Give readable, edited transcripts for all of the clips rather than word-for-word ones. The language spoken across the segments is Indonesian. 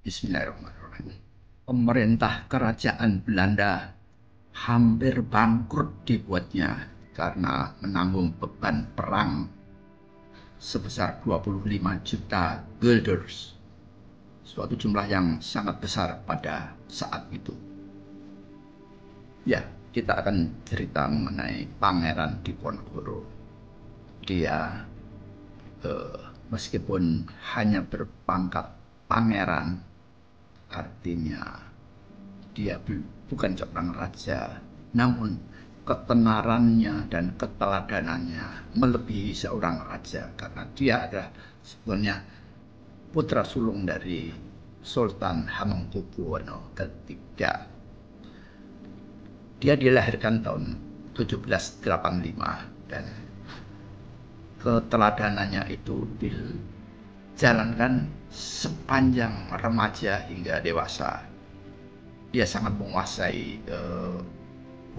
Bismillahirrahmanirrahim. Pemerintah kerajaan Belanda hampir bangkrut dibuatnya karena menanggung beban perang sebesar 25 juta guilders, suatu jumlah yang sangat besar pada saat itu. Ya, kita akan cerita mengenai Pangeran Diponegoro. Dia meskipun hanya berpangkat pangeran, artinya dia bukan seorang raja, namun ketenarannya dan keteladanannya melebihi seorang raja karena dia adalah sebenarnya putra sulung dari Sultan Hamengkubuwono III. Dia dilahirkan tahun 1785 dan keteladanannya itu dijalankan sepanjang remaja hingga dewasa. Dia sangat menguasai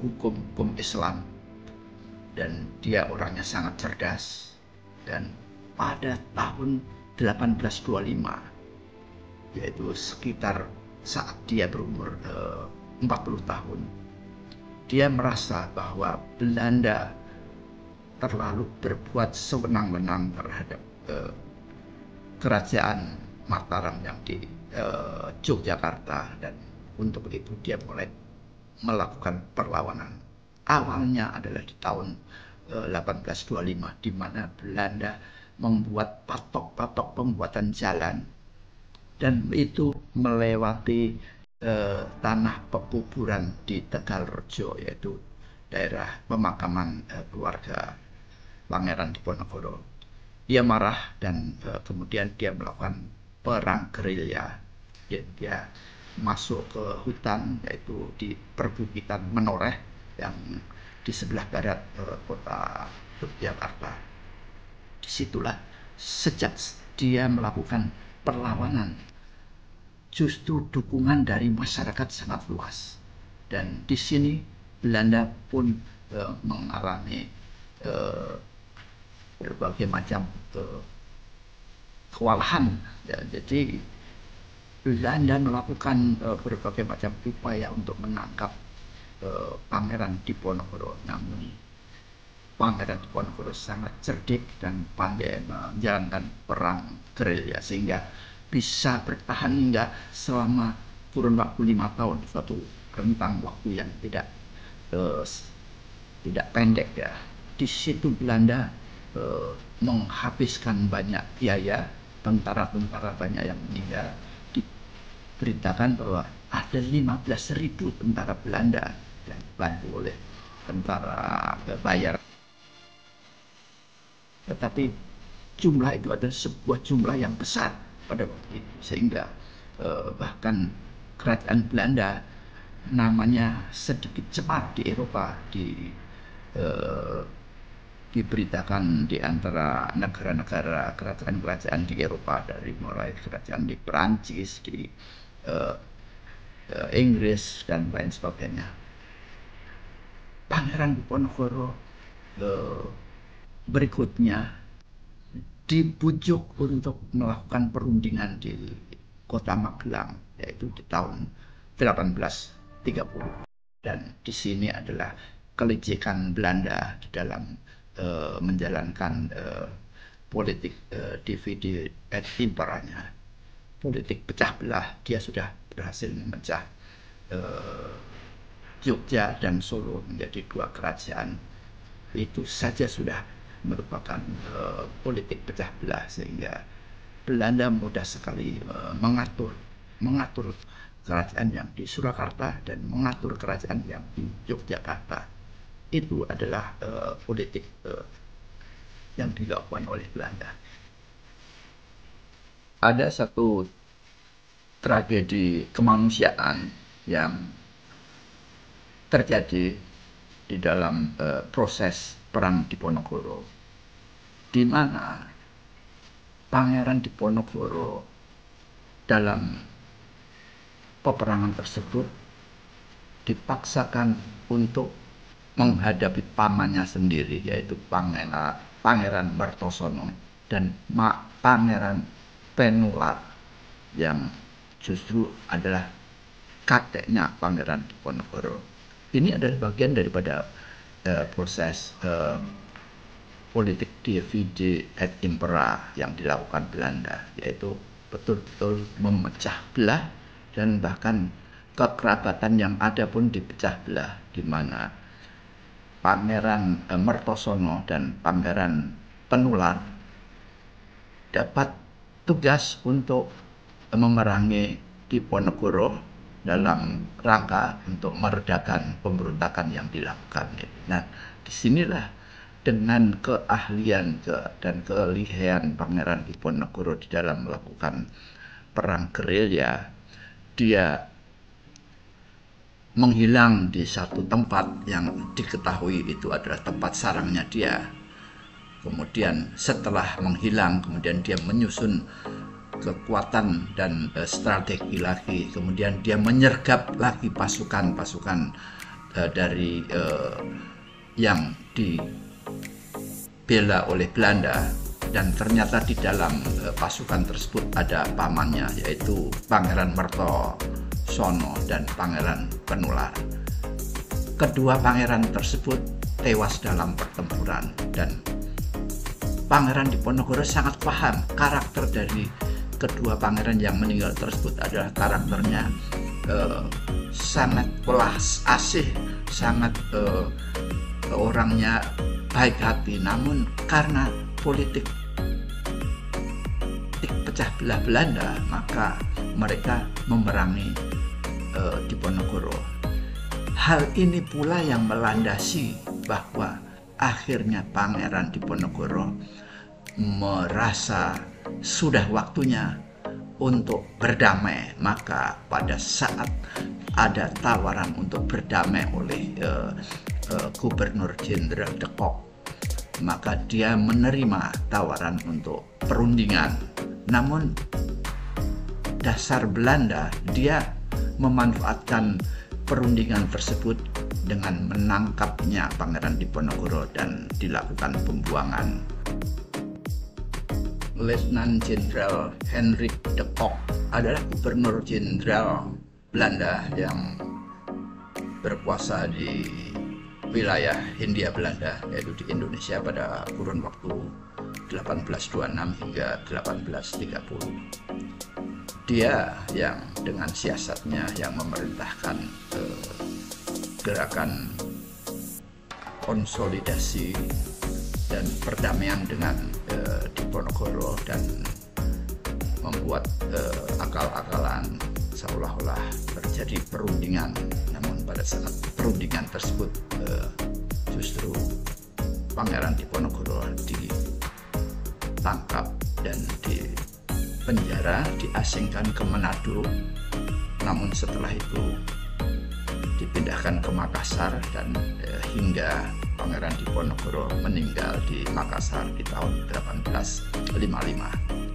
hukum Islam dan dia orangnya sangat cerdas. Dan pada tahun 1825, yaitu sekitar saat dia berumur 40 tahun, dia merasa bahwa Belanda terlalu berbuat sewenang-wenang terhadap kerajaan Mataram yang di Yogyakarta, dan untuk itu dia mulai melakukan perlawanan. Awalnya adalah di tahun 1825, di mana Belanda membuat patok-patok pembuatan jalan, dan itu melewati tanah pekuburan di Tegalrejo, yaitu daerah pemakaman keluarga Pangeran Diponegoro. Dia marah dan kemudian dia melakukan perang gerilya. Dia masuk ke hutan, yaitu di perbukitan Menoreh yang di sebelah barat kota Yogyakarta. Disitulah sejak dia melakukan perlawanan, justru dukungan dari masyarakat sangat luas. Dan di sini Belanda pun mengalami berbagai macam kewalahan. Ya, jadi Belanda melakukan berbagai macam upaya untuk menangkap Pangeran Diponegoro, namun Pangeran Diponegoro sangat cerdik dan pandai menjalankan perang gerilya sehingga bisa bertahan hingga selama kurun waktu 5 tahun, suatu rentang waktu yang tidak pendek ya. Di situ Belanda menghabiskan banyak biaya, tentara-tentara banyak yang meninggal. Diberitakan bahwa ada 15.000 tentara Belanda yang dibantu oleh tentara bayar. Tetapi jumlah itu adalah sebuah jumlah yang besar pada waktu itu, sehingga bahkan kerajaan Belanda namanya sedikit cemar di Eropa. Diberitakan di antara negara-negara kerajaan-kerajaan di Eropa, dari mulai kerajaan di Perancis, di Inggris dan lain sebagainya. Pangeran Diponegoro berikutnya dibujuk untuk melakukan perundingan di kota Magelang, yaitu di tahun 1830. Dan di sini adalah kelicikan Belanda di dalam menjalankan politik divide et imperanya, politik pecah belah. Dia sudah berhasil memecah Jogja dan Solo menjadi dua kerajaan. Itu saja sudah merupakan politik pecah belah, sehingga Belanda mudah sekali mengatur kerajaan yang di Surakarta dan mengatur kerajaan yang di Yogyakarta. Itu adalah politik yang dilakukan oleh Belanda. Ada satu tragedi kemanusiaan yang terjadi di dalam proses perang Diponegoro, di mana Pangeran Diponegoro dalam peperangan tersebut dipaksakan untuk menghadapi pamannya sendiri, yaitu Pangeran Martosono dan Pangeran Penular, yang justru adalah kakeknya Pangeran Diponegoro. Ini adalah bagian daripada proses politik divide et impera yang dilakukan Belanda, yaitu betul-betul memecah belah, dan bahkan kekerabatan yang ada pun dipecah belah, di mana Pangeran Mertosono dan Pangeran Penular dapat tugas untuk memerangi Diponegoro dalam rangka untuk meredakan pemberontakan yang dilakukan. Nah, disinilah dengan keahlian dan kelihayan Pangeran Diponegoro di dalam melakukan perang gerilya, dia menghilang di satu tempat yang diketahui itu adalah tempat sarangnya dia. Kemudian setelah menghilang, kemudian dia menyusun kekuatan dan strategi lagi. Kemudian dia menyergap lagi pasukan-pasukan dari yang dibela oleh Belanda, dan ternyata di dalam pasukan tersebut ada pamannya, yaitu Pangeran Mertosono dan Pangeran Penular. Kedua pangeran tersebut tewas dalam pertempuran, dan Pangeran Diponegoro sangat paham karakter dari kedua pangeran yang meninggal tersebut adalah karakternya sangat welas asih, sangat orangnya baik hati. Namun karena politik pecah belah Belanda, maka mereka memerangi Diponegoro. Hal ini pula yang melandasi bahwa akhirnya Pangeran Diponegoro merasa sudah waktunya untuk berdamai. Maka pada saat ada tawaran untuk berdamai oleh Gubernur Jenderal de Kock, maka dia menerima tawaran untuk perundingan. Namun dasar Belanda, dia memanfaatkan perundingan tersebut dengan menangkapnya Pangeran Diponegoro dan dilakukan pembuangan. Letnan Jenderal Hendrik de Kock adalah Gubernur Jenderal Belanda yang berkuasa di wilayah Hindia Belanda, yaitu di Indonesia pada kurun waktu 1826 hingga 1830. Dia yang dengan siasatnya yang memerintahkan gerakan konsolidasi dan perdamaian dengan Diponegoro, dan membuat akal-akalan seolah-olah terjadi perundingan. Namun pada saat perundingan tersebut justru Pangeran Diponegoro ditangkap dan dipenjara, diasingkan ke Manado. Namun setelah itu dipindahkan ke Makassar, dan hingga Pangeran Diponegoro meninggal di Makassar di tahun 1855.